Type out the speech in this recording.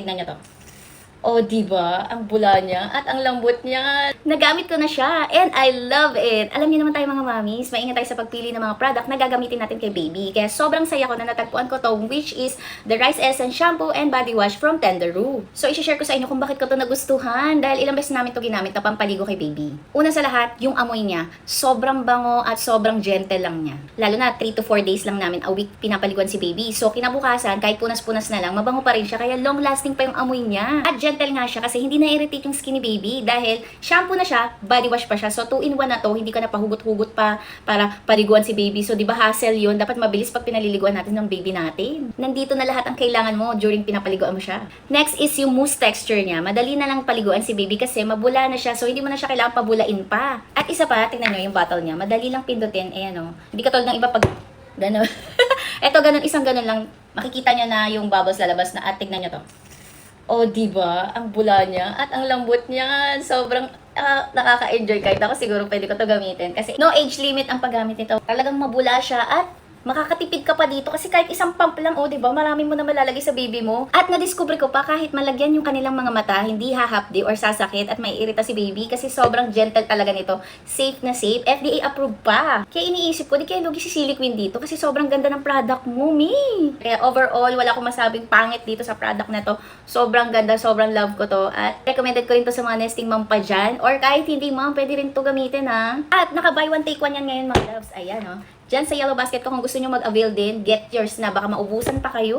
Tignan nyo to. Oh, diba? Ang bula niya at ang lambot niya. Nagamit ko na siya and I love it. Alam niyo naman tayo mga mamis, maingat tayo sa pagpili ng mga product na gagamitin natin kay baby. Kaya sobrang saya ko na natagpuan ko to, which is the Rice Essence Shampoo and Body Wash from Tenderoo. So, isi-share ko sa inyo kung bakit ko to nagustuhan dahil ilang beses namin to ginamit na pampaligo kay baby. Una sa lahat, yung amoy niya, sobrang bango at sobrang gentle lang niya. Lalo na 3 to 4 days lang namin a week pinapaliguan si baby. So, kinabukasan, kahit punas-punas na lang, mabango pa rin siya kaya long-lasting pa yung amoy niya. At gentle nga siya kasi hindi na-irritate yung skin ni baby dahil shampoo na siya, body wash pa siya. So 2-in-1 na to, hindi ka na pahugot-hugot pa para paliguan si baby. So 'di ba hassle 'yun? Dapat mabilis pag pinaliliguan natin ng baby natin. Nandito na lahat ang kailangan mo during pinapaliguan mo siya. Next is yung mousse texture niya. Madali na lang paliguan si baby kasi mabula na siya. So hindi mo na siya kailangan pabulain pa. At isa pa, tingnan niyo yung bottle niya. Madali lang pindutin. Ayan oh. Hindi katulad ng iba pag gano'n. Eto ganun, isang ganun lang. Makikita niyo na yung bubbles lalabas na at tignan niyo to. Oh, diba? Ang bula niya at ang lambot niya. Sobrang nakaka-enjoy. Kahit ako siguro pwede ko to gamitin. Kasi no age limit ang paggamit nito. Talagang mabula siya at makakatipid ka pa dito kasi kahit isang pump lang, oh, diba? Marami mo na malalagay sa baby mo. At na-discover ko pa kahit malagyan yung kanilang mga mata, hindi hahapdi or sasakit at maiirita si baby kasi sobrang gentle talaga nito. Safe na safe. FDA approved pa. Kaya iniisip ko, di kaya lugi si Silly Queen dito kasi sobrang ganda ng product mo, me. Kaya overall, wala akong masabing pangit dito sa product na to. Sobrang ganda, sobrang love ko to. At recommended ko rin to sa mga nesting mom pa dyan. Or kahit hindi mom, pwede rin to gamitin ha. At naka-buy one take one yan ngayon mga loves. Ayan oh. Diyan sa yellow basket ko kung gusto nyo mag-avail din, get yours na. Baka maubusan pa kayo.